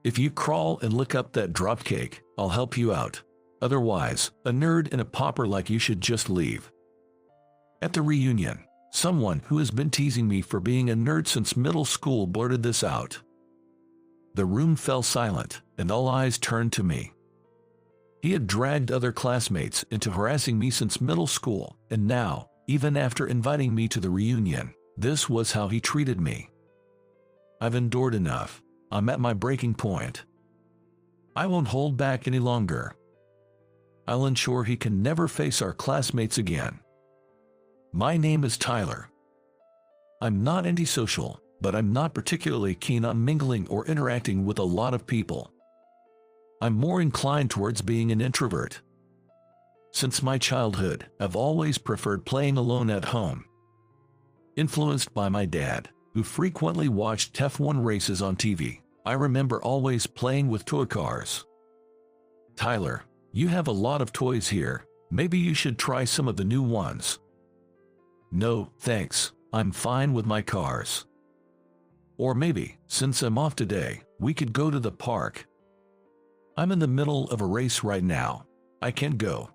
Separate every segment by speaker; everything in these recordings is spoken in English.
Speaker 1: If you crawl and lick up that drop cake, I'll help you out. Otherwise, a nerd and a pauper like you should just leave. At the reunion, someone who has been teasing me for being a nerd since middle school blurted this out. The room fell silent, and all eyes turned to me. He had dragged other classmates into harassing me since middle school, and now, even after inviting me to the reunion, this was how he treated me. I've endured enough. I'm at my breaking point. I won't hold back any longer. I'll ensure he can never face our classmates again. My name is Tyler. I'm not antisocial, but I'm not particularly keen on mingling or interacting with a lot of people. I'm more inclined towards being an introvert. Since my childhood, I've always preferred playing alone at home. Influenced by my dad, who frequently watched F1 races on TV, I remember always playing with toy cars. Tyler, you have a lot of toys here. Maybe you should try some of the new ones. No, thanks. I'm fine with my cars. Or maybe, since I'm off today, we could go to the park. I'm in the middle of a race right now. I can't go.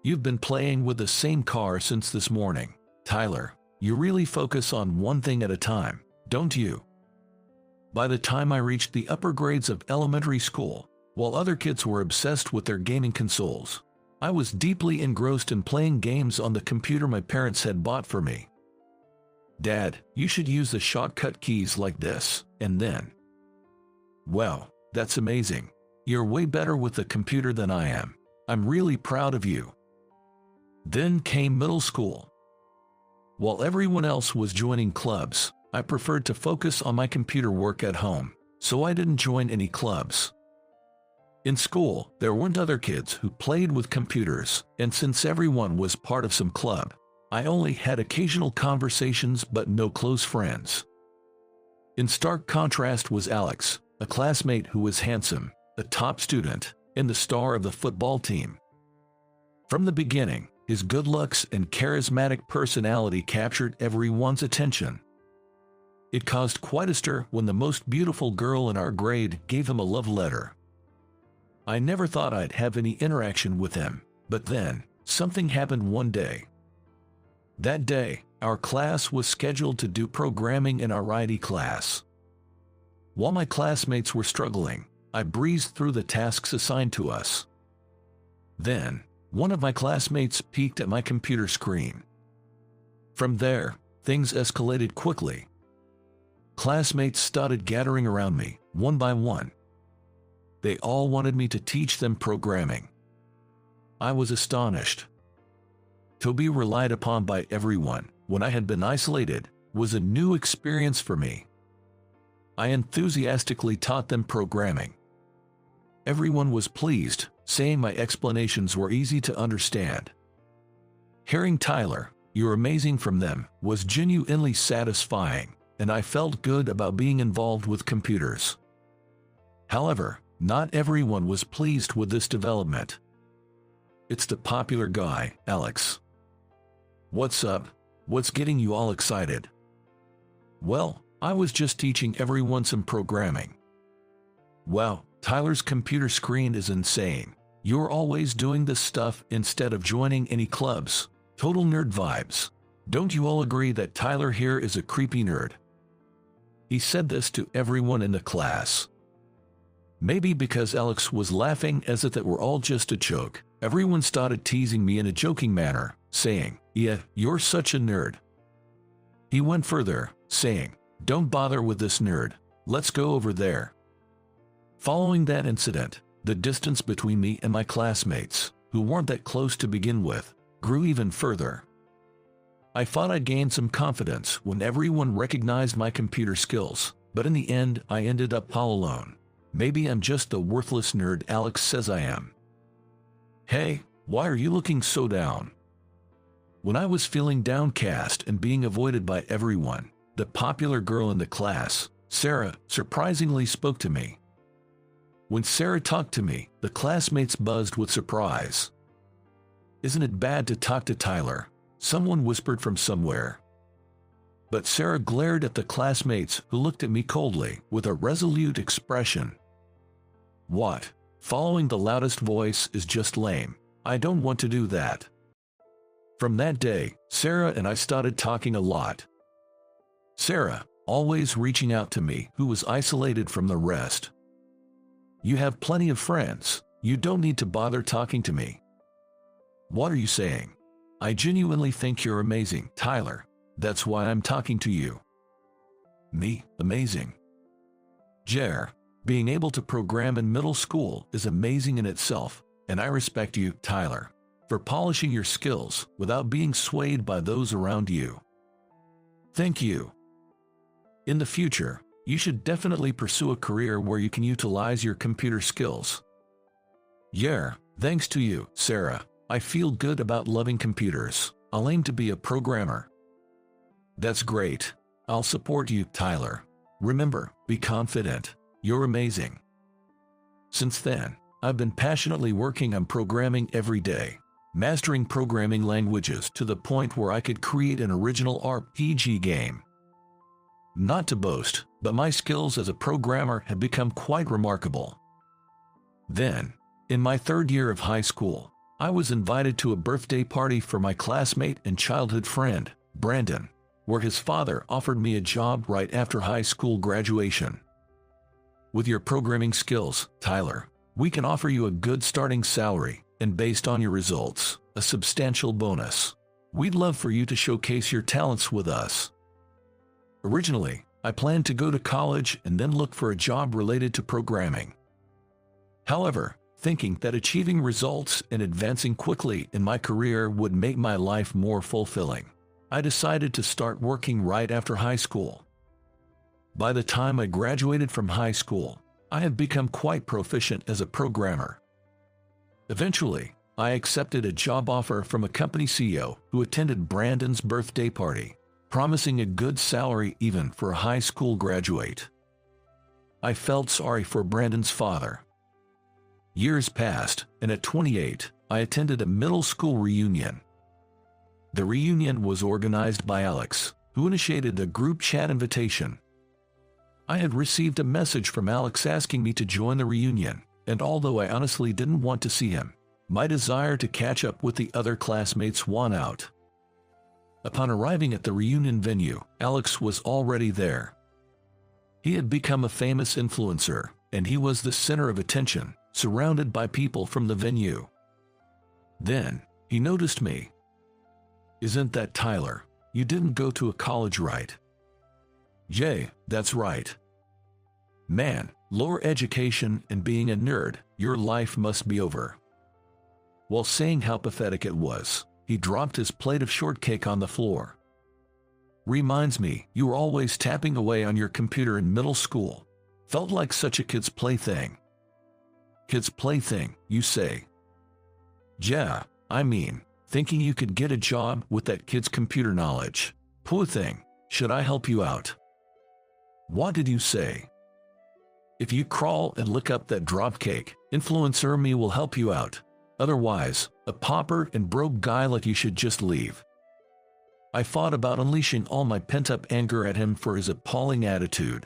Speaker 1: You've been playing with the same car since this morning. Tyler, you really focus on one thing at a time, don't you? By the time I reached the upper grades of elementary school, while other kids were obsessed with their gaming consoles, I was deeply engrossed in playing games on the computer my parents had bought for me. Dad, you should use the shortcut keys like this, and then. Well, that's amazing. You're way better with the computer than I am. I'm really proud of you. Then came middle school. While everyone else was joining clubs, I preferred to focus on my computer work at home, so I didn't join any clubs. In school, there weren't other kids who played with computers, and since everyone was part of some club, I only had occasional conversations but no close friends. In stark contrast was Alex, a classmate who was handsome, a top student, and the star of the football team. From the beginning, his good looks and charismatic personality captured everyone's attention. It caused quite a stir when the most beautiful girl in our grade gave him a love letter. I never thought I'd have any interaction with him, but then, something happened one day. That day, our class was scheduled to do programming in our IT class. While my classmates were struggling, I breezed through the tasks assigned to us. Then, one of my classmates peeked at my computer screen. From there, things escalated quickly. Classmates started gathering around me, one by one. They all wanted me to teach them programming. I was astonished. To be relied upon by everyone, when I had been isolated, was a new experience for me. I enthusiastically taught them programming. Everyone was pleased, saying my explanations were easy to understand. Hearing Tyler, "You're amazing" from them was genuinely satisfying, and I felt good about being involved with computers. However, not everyone was pleased with this development. It's the popular guy, Alex. What's up? What's getting you all excited? Well, I was just teaching everyone some programming. Wow, Tyler's computer screen is insane. You're always doing this stuff instead of joining any clubs. Total nerd vibes. Don't you all agree that Tyler here is a creepy nerd? He said this to everyone in the class. Maybe because Alex was laughing as if it were all just a joke, everyone started teasing me in a joking manner, saying, "Yeah, you're such a nerd." He went further, saying, "Don't bother with this nerd. Let's go over there." Following that incident, the distance between me and my classmates, who weren't that close to begin with, grew even further. I thought I gained some confidence when everyone recognized my computer skills, but in the end I ended up all alone. Maybe I'm just the worthless nerd Alex says I am. Hey, why are you looking so down? When I was feeling downcast and being avoided by everyone, the popular girl in the class, Sarah, surprisingly spoke to me. When Sarah talked to me, the classmates buzzed with surprise. "Isn't it bad to talk to Tyler?" someone whispered from somewhere. But Sarah glared at the classmates who looked at me coldly with a resolute expression. What? Following the loudest voice is just lame. I don't want to do that. From that day, Sarah and I started talking a lot. Sarah, always reaching out to me, who was isolated from the rest. You have plenty of friends. You don't need to bother talking to me. What are you saying? I genuinely think you're amazing, Tyler. That's why I'm talking to you. Me, amazing. Jer, being able to program in middle school is amazing in itself, and I respect you, Tyler, for polishing your skills without being swayed by those around you. Thank you. In the future, you should definitely pursue a career where you can utilize your computer skills. Yeah, thanks to you, Sarah. I feel good about loving computers. I'll aim to be a programmer. That's great. I'll support you, Tyler. Remember, be confident. You're amazing. Since then, I've been passionately working on programming every day, mastering programming languages to the point where I could create an original RPG game. Not to boast, but my skills as a programmer have become quite remarkable. Then, in my third year of high school, I was invited to a birthday party for my classmate and childhood friend, Brandon, where his father offered me a job right after high school graduation. With your programming skills, Tyler, we can offer you a good starting salary, and based on your results, a substantial bonus. We'd love for you to showcase your talents with us. Originally, I planned to go to college and then look for a job related to programming. However, thinking that achieving results and advancing quickly in my career would make my life more fulfilling, I decided to start working right after high school. By the time I graduated from high school, I had become quite proficient as a programmer. Eventually, I accepted a job offer from a company CEO who attended Brandon's birthday party, promising a good salary even for a high school graduate. I felt sorry for Brandon's father. Years passed, and at 28, I attended a middle school reunion. The reunion was organized by Alex, who initiated a group chat invitation. I had received a message from Alex asking me to join the reunion, and although I honestly didn't want to see him, my desire to catch up with the other classmates won out. Upon arriving at the reunion venue, Alex was already there. He had become a famous influencer, and he was the center of attention, surrounded by people from the venue. Then, he noticed me. Isn't that Tyler? You didn't go to a college, right? Jay, that's right. Man, lower education and being a nerd, your life must be over. While saying how pathetic it was, he dropped his plate of shortcake on the floor. Reminds me, you were always tapping away on your computer in middle school. Felt like such a kid's plaything. Kid's plaything, you say? Yeah, I mean, thinking you could get a job with that kid's computer knowledge. Poor thing, should I help you out? What did you say? If you crawl and look up that dropcake, influencer me will help you out. Otherwise, a pauper and broke guy like you should just leave. I thought about unleashing all my pent-up anger at him for his appalling attitude.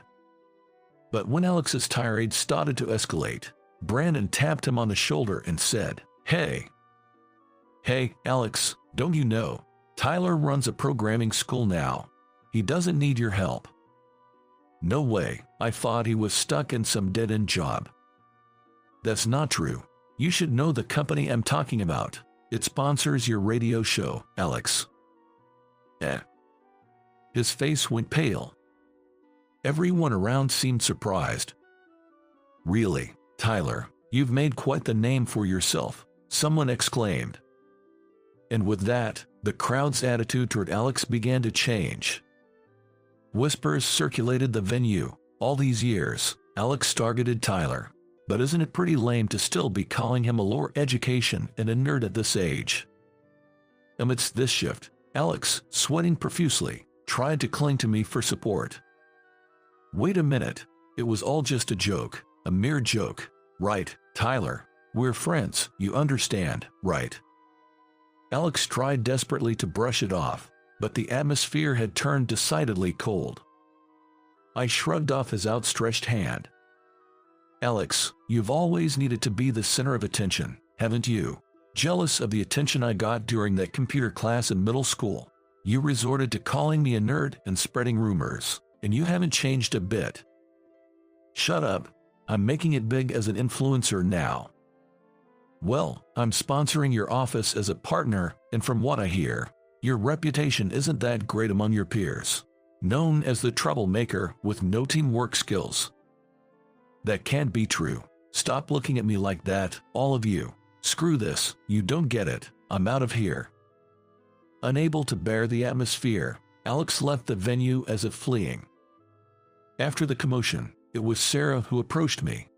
Speaker 1: But when Alex's tirade started to escalate, Brandon tapped him on the shoulder and said, Hey, Alex, don't you know? Tyler runs a programming school now. He doesn't need your help. No way, I thought he was stuck in some dead-end job. That's not true. You should know the company I'm talking about. It sponsors your radio show, Alex. His face went pale. Everyone around seemed surprised. Really, Tyler, you've made quite the name for yourself, someone exclaimed. And with that, the crowd's attitude toward Alex began to change. Whispers circulated the venue. All these years, Alex targeted Tyler. But isn't it pretty lame to still be calling him a lower education and a nerd at this age? Amidst this shift, Alex, sweating profusely, tried to cling to me for support. Wait a minute, it was all just a joke, a mere joke, right, Tyler? We're friends, you understand, right? Alex tried desperately to brush it off. but the atmosphere had turned decidedly cold. I shrugged off his outstretched hand. Alex, you've always needed to be the center of attention, haven't you? Jealous of the attention I got during that computer class in middle school, you resorted to calling me a nerd and spreading rumors, and you haven't changed a bit. Shut up. I'm making it big as an influencer now. Well, I'm sponsoring your office as a partner, and from what I hear, your reputation isn't that great among your peers. Known as the troublemaker with no teamwork skills. That can't be true. Stop looking at me like that, all of you. Screw this, you don't get it. I'm out of here. Unable to bear the atmosphere, Alex left the venue as if fleeing. After the commotion, it was Sarah who approached me.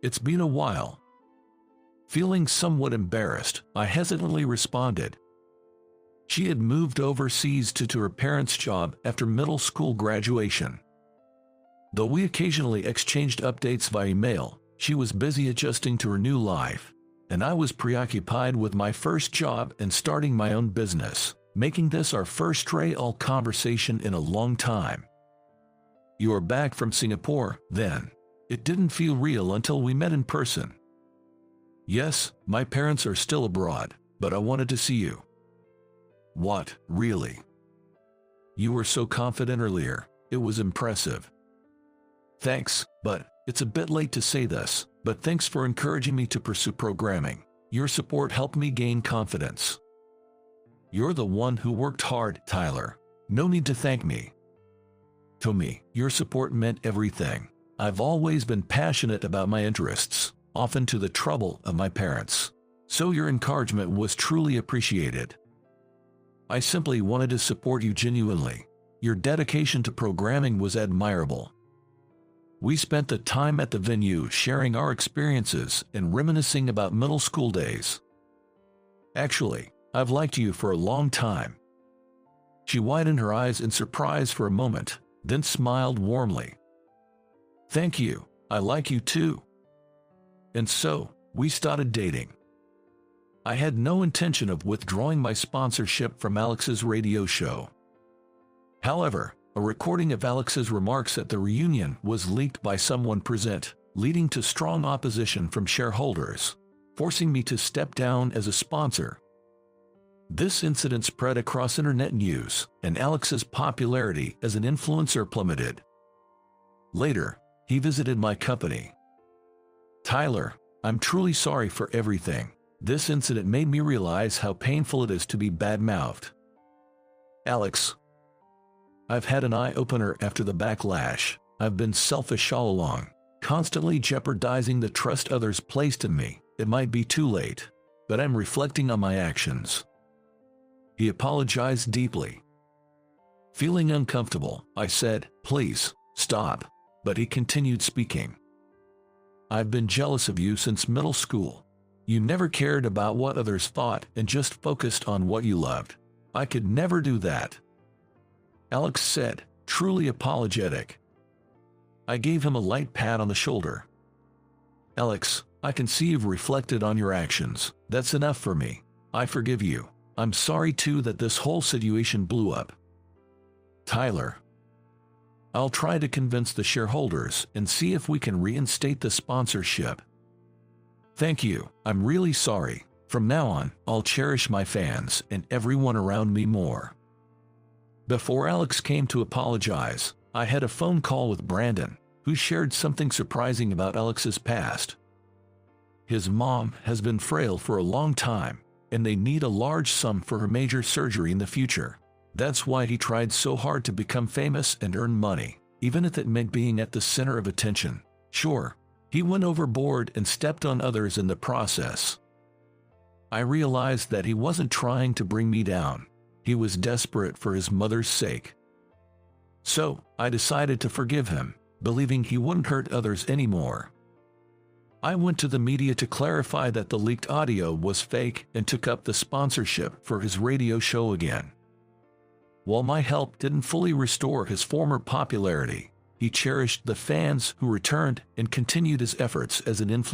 Speaker 1: It's been a while. Feeling somewhat embarrassed, I hesitantly responded. She had moved overseas to her parents' job after middle school graduation. Though we occasionally exchanged updates via email, she was busy adjusting to her new life, and I was preoccupied with my first job and starting my own business, making this our first real conversation in a long time. You are back from Singapore, then? It didn't feel real until we met in person. Yes, my parents are still abroad, but I wanted to see you. What, really? You were so confident earlier, it was impressive. Thanks, but it's a bit late to say this, but thanks for encouraging me to pursue programming. Your support helped me gain confidence. You're the one who worked hard, Tyler. No need to thank me. To me, your support meant everything. I've always been passionate about my interests, often to the trouble of my parents. So your encouragement was truly appreciated. I simply wanted to support you genuinely. Your dedication to programming was admirable. We spent the time at the venue sharing our experiences and reminiscing about middle school days. Actually, I've liked you for a long time. She widened her eyes in surprise for a moment, then smiled warmly. Thank you, I like you too. And so, we started dating. I had no intention of withdrawing my sponsorship from Alex's radio show. However, a recording of Alex's remarks at the reunion was leaked by someone present, leading to strong opposition from shareholders, forcing me to step down as a sponsor. This incident spread across internet news, and Alex's popularity as an influencer plummeted. Later, he visited my company. Tyler, I'm truly sorry for everything. This incident made me realize how painful it is to be bad-mouthed. Alex, I've had an eye-opener after the backlash. I've been selfish all along, constantly jeopardizing the trust others placed in me. It might be too late, but I'm reflecting on my actions. He apologized deeply. Feeling uncomfortable, I said, please, stop. But he continued speaking. I've been jealous of you since middle school. You never cared about what others thought and just focused on what you loved. I could never do that. Alex said, truly apologetic. I gave him a light pat on the shoulder. Alex, I can see you've reflected on your actions. That's enough for me. I forgive you. I'm sorry too that this whole situation blew up. Tyler, I'll try to convince the shareholders and see if we can reinstate the sponsorship. Thank you. I'm really sorry. From now on, I'll cherish my fans and everyone around me more. Before Alex came to apologize, I had a phone call with Brandon, who shared something surprising about Alex's past. His mom has been frail for a long time, and they need a large sum for her major surgery in the future. That's why he tried so hard to become famous and earn money, even if it meant being at the center of attention. Sure, he went overboard and stepped on others in the process. I realized that he wasn't trying to bring me down. He was desperate for his mother's sake. So, I decided to forgive him, believing he wouldn't hurt others anymore. I went to the media to clarify that the leaked audio was fake and took up the sponsorship for his radio show again. While my help didn't fully restore his former popularity, he cherished the fans who returned and continued his efforts as an influencer.